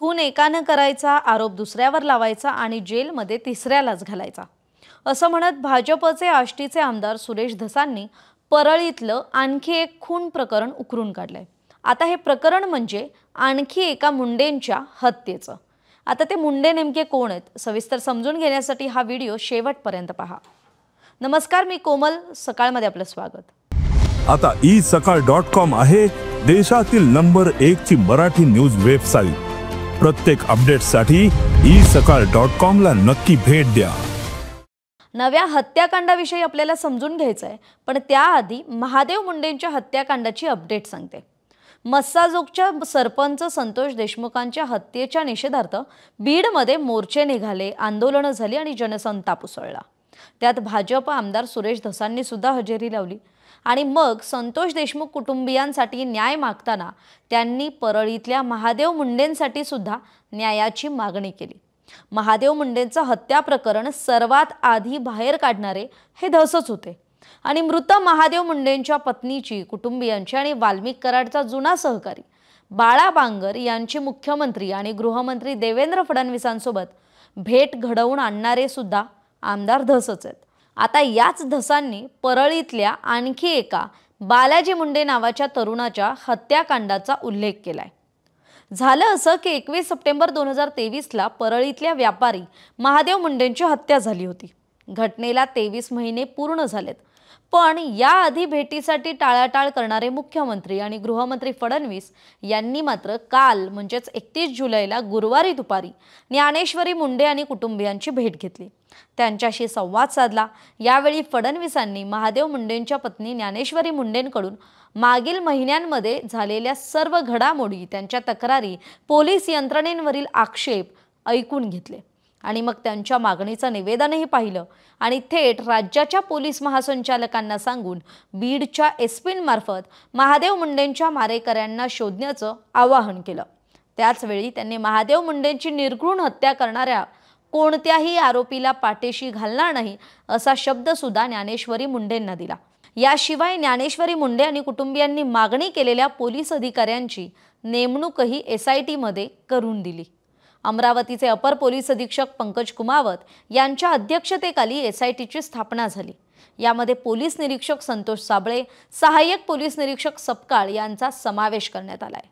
खून एकानं करायचा, आरोप दुसऱ्यावर लावायचा आणि जेलमध्ये तिसऱ्यालाच घालायचा, असं म्हणत भाजपचे आष्टीचे आमदार सुरेश धसांनी परळीतलं आणखी एक खून प्रकरण उकरून काढलंय। आता हे प्रकरण म्हणजे आणखी एका मुंडेंच्या हत्येचं। आता ते मुंडे नेमके कोण आहेत सविस्तर समजून घेण्यासाठी हा व्हिडिओ शेवटपर्यंत पहा। नमस्कार, मी कोमल, सकाळमध्ये आपलं स्वागत। आता isakal.com आहे देशातील नंबर 1 ची मराठी न्यूज वेबसाईट। प्रत्येक अपडेटसाठी isakal.com ला नक्की भेट द्या। नव्या हत्याकांडाविषयी आपल्याला समजून घ्यायचंय, पण त्याआधी महादेव मुंडेंच्या हत्याकांडाची अपडेट सांगते। मस्साजोगच्या सरपंच संतोष देशमुखांच्या हत्येच्या निषेधार्थ बीडमध्ये मोर्चे निघाले, आंदोलनं झाली आणि जनसंताप उसळला। त्यात भाजप आमदार सुरेश धसांनी सुद्धा हजेरी लावली आणि मग संतोष देशमुख कुटुंबियांसाठी न्याय मागताना त्यांनी परळीतल्या महादेव मुंडेंसाठी सुद्धा न्यायाची मागणी केली। महादेव मुंडेंचं हत्या प्रकरण सर्वात आधी बाहेर काढणारे हे धसच होते आणि मृत महादेव मुंडेंच्या पत्नीची, कुटुंबियांची आणि वाल्मिक कराडचा जुना सहकारी बाळा बांगर यांची मुख्यमंत्री आणि गृहमंत्री देवेंद्र फडणवीसांसोबत भेट घडवून आणणारे सुद्धा आमदार धसच आहेत। आता याच धसांनी परळीतल्या आणखी एका बालाजी मुंडे नावाच्या तरुणाच्या हत्याकांडाचा उल्लेख केलाय। झालं असं की 21 सप्टेंबर 2023 ला परळीतल्या व्यापारी महादेव मुंडेंची हत्या झाली होती। घटनेला 23 महिने पूर्ण झालेत, पण याआधी भेटीसाठी टाळाटाळ करणारे मुख्यमंत्री आणि गृहमंत्री फडणवीस यांनी मात्र काल म्हणजेच 31 जुलैला गुरुवारी दुपारी ज्ञानेश्वरी मुंडे आणि कुटुंबियांची भेट घेतली, त्यांच्याशी संवाद साधला। यावेळी फडणवीसांनी महादेव मुंडेंच्या पत्नी ज्ञानेश्वरी मुंडेंकडून मागील महिन्यांमध्ये झालेल्या सर्व घडामोडी, त्यांच्या तक्रारी, पोलीस यंत्रणेवरील आक्षेप ऐकून घेतले आणि मग त्यांच्या मागणीचं निवेदनही पाहिलं आणि थेट राज्याच्या पोलीस महासंचालकांना सांगून बीडच्या एसपींमार्फत महादेव मुंडेंच्या मारेकऱ्यांना शोधण्याचं आवाहन केलं। त्याचवेळी त्यांनी महादेव मुंडेंची निर्घृण हत्या करणाऱ्या कोणत्याही आरोपीला पाठीशी घालणार नाही असा शब्द सुद्धा ज्ञानेश्वरी मुंडेंना दिला। याशिवाय ज्ञानेश्वरी मुंडे आणि कुटुंबियांनी मागणी केलेल्या पोलीस अधिकाऱ्यांची नेमणूकही SIT मध्ये करून दिली। अमरावतीचे अपर पोलीस अधीक्षक पंकज कुमावत यांच्या अध्यक्षतेखाली SITची स्थापना झाली। यामध्ये पोलीस निरीक्षक संतोष साबळे, सहाय्यक पोलीस निरीक्षक सपकाळ यांचा समावेश करण्यात आलाय।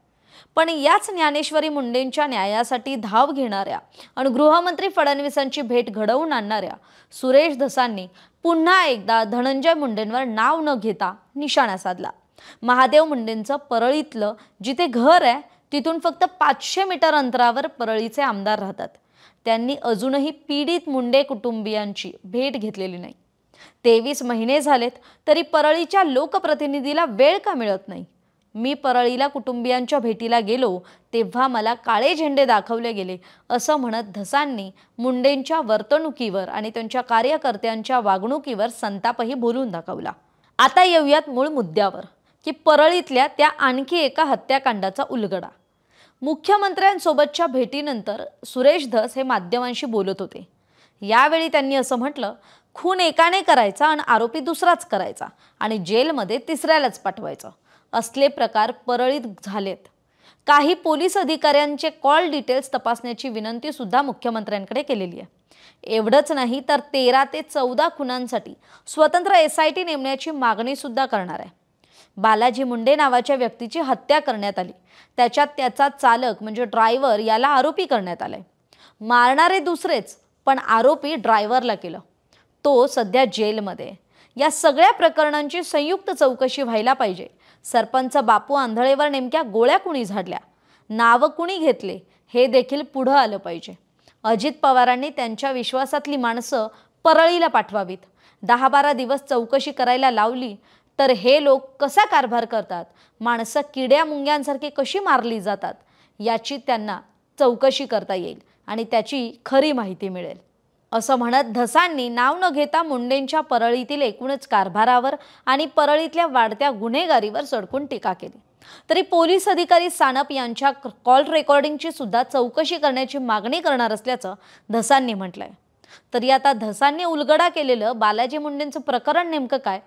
पण याच ज्ञानेश्वरी मुंडेंच्या न्यायासाठी धाव घेणाऱ्या आणि गृहमंत्री फडणवीसांची भेट घडवून आणणाऱ्या सुरेश धसांनी पुन्हा एकदा धनंजय मुंडेंवर नाव न घेता निशाणा साधला। महादेव मुंडेंचं परळीतलं जिथे घर आहे तिथून फक्त 500 मीटर अंतरावर परळीचे आमदार राहतात। त्यांनी अजूनही पीडित मुंडे कुटुंबियांची भेट घेतलेली नाही। 23 महिने झालेत तरी परळीच्या लोकप्रतिनिधीला वेळ का मिळत नाही? मी परळीला कुटुंबियांच्या भेटीला गेलो तेव्हा मला काळे झेंडे दाखवले गेले, असं म्हणत धसांनी मुंडेंच्या वर्तणुकीवर आणि त्यांच्या कार्यकर्त्यांच्या वागणुकीवर संतापही बोलून दाखवला। आता येऊयात मूळ मुद्द्यावर की परळीतल्या त्या आणखी एका हत्याकांडाचा उलगडा। मुख्यमंत्र्यांसोबतच्या भेटीनंतर सुरेश धस हे माध्यमांशी बोलत होते। यावेळी त्यांनी असं म्हटलं, खून एकाने करायचा आणि आरोपी दुसराच करायचा आणि जेलमध्ये तिसऱ्यालाच पाठवायचं। असले प्रकार परळीत झालेत। काही पोलीस अधिकाऱ्यांचे कॉल डिटेल्स तपासण्याची विनंती सुद्धा मुख्यमंत्र्यांकडे केलेली आहे। एवढंच नाही तर 13 ते 14 खुनांसाठी स्वतंत्र SIT नेमण्याची मागणी सुद्धा करणार आहे। बालाजी मुंडे नावाच्या व्यक्तीची हत्या करण्यात आली, त्याच्यात त्याचा चालक म्हणजे ड्रायव्हर याला आरोपी करण्यात आलाय। मारणारे दुसरेच पण आरोपी ड्रायव्हरला केलं, तो सध्या जेलमध्ये। या सगळ्या प्रकरणांची संयुक्त चौकशी व्हायला पाहिजे। सरपंच बापू आंधळेवर नेमक्या गोळ्या कुणी झाडल्या, नाव कुणी घेतले हे देखील पुढे आलं पाहिजे। अजित पवारांनी त्यांच्या विश्वासातली माणसं परळीला पाठवावीत। 10-12 दिवस चौकशी करायला लावली तर हे लोक कसा कारभार करतात, माणसं किड्या मुंग्यांसारखी कशी मारली जातात याची त्यांना चौकशी करता येईल आणि त्याची खरी माहिती मिळेल, असं म्हणत धसांनी नाव न घेता मुंडेंच्या परळीतील एकूणच कारभारावर आणि परळीतल्या वाढत्या गुन्हेगारीवर सडकून टीका केली। तरी पोलीस अधिकारी सानप यांच्या कॉल रेकॉर्डिंगची सुद्धा चौकशी करण्याची मागणी करणार असल्याचं धसांनी म्हटलंय। तरी आता धसांनी उलगडा केलेलं बालाजी मुंडेंचं प्रकरण नेमकं काय?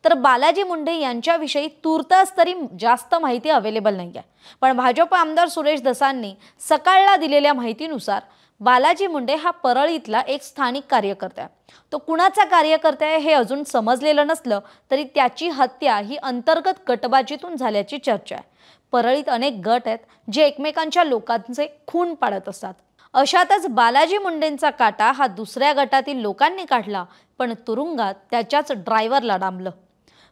तर बालाजी मुंडे यांच्याविषयी तूर्तास तरी जास्त माहिती अवेलेबल नाही आहे. पण भाजप आमदार सुरेश धसांनी सकाळला दिलेल्या माहितीनुसार बालाजी मुंडे हा परळीतला एक स्थानिक कार्यकर्ता आहे. तो कुणाचा कार्यकर्ता आहे हे अजून समजलेलं नसलं तरी त्याची हत्या ही अंतर्गत गटबाजीतून झाल्याची चर्चा आहे. परळीत अनेक गट आहेत जे एकमेकांच्या लोकांचे खून पाडत असतात. अशातच बालाजी मुंडेंचा काटा हा दुसऱ्या गटातील लोकांनी काढला, पण तुरुंगात त्याच्याच ड्रायव्हरला डांबलं.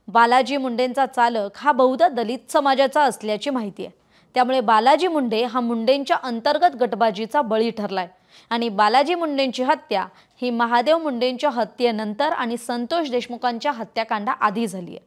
बालाजी मुंडेंचा चालक हा बहुधा दलित समाजाचा असल्याची माहिती आहे. त्यामुळे बालाजी मुंडे हा मुंडेंच्या अंतर्गत गटबाजीचा बळी ठरलाय आणि बालाजी मुंडेंची हत्या ही महादेव मुंडेंच्या हत्येनंतर आणि संतोष देशमुखांच्या हत्याकांडा आधी झाली आहे.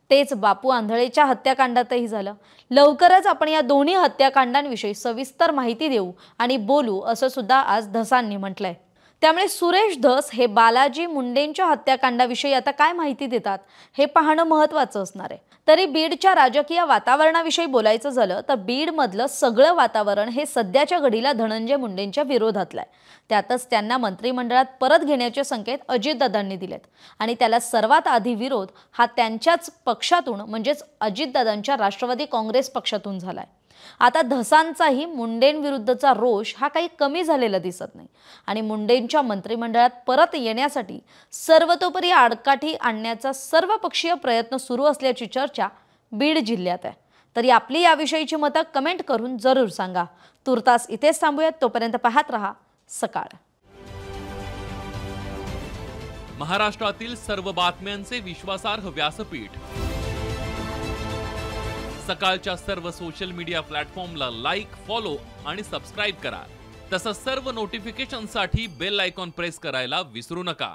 तेच बापू आंधळेच्या हत्याकांडातही झालं. लवकरच आपण या दोन्ही हत्याकांडांविषयी सविस्तर माहिती देऊ आणि बोलू असं सुद्धा आज धसांनी म्हटलंय. त्यामुळे सुरेश धस हे बालाजी मुंडेंच्या हत्याकांडाविषयी आता काय माहिती देतात हे पाहणं महत्त्वाचं असणार आहे. तरी बीडच्या राजकीय वातावरणाविषयी बोलायचं झालं तर बीडमधलं सगळं वातावरण हे सध्याच्या घडीला धनंजय मुंडेंच्या विरोधातलं आहे. त्यातच त्यांना मंत्रिमंडळात परत घेण्याचे संकेत अजितदादांनी दिलेत आणि त्याला सर्वात आधी विरोध हा त्यांच्याच पक्षातून म्हणजेच अजितदादांच्या राष्ट्रवादी काँग्रेस पक्षातून झालाय. आता धसांचाही मुंडेंविरुद्धचा रोष हा काही कमी झालेला दिसत नाही आणि मुंडेंच्या मंत्रिमंडळात परत येण्यासाठी सर्वतोपरी आडकाठी आणण्याचा सर्वपक्षीय प्रयत्न सुरू असल्याची चर्चा बीड जिल्ह्यात आहे. तरी आपली याविषयीची मतं कमेंट करून जरूर सांगा. तुर्तास इथेच थांबूयात. तोपर्यंत पाहत रहा सकाळ. महाराष्ट्रातील सर्व बातम्यांचे विश्वासार्ह व्यासपीठ सकाळच्या सर्व सोशल मीडिया प्लॅटफॉर्मला लाईक, फॉलो आणि सबस्क्राईब करा. तसंच सर्व नोटिफिकेशनसाठी बेल आयकॉन प्रेस करायला विसरू नका.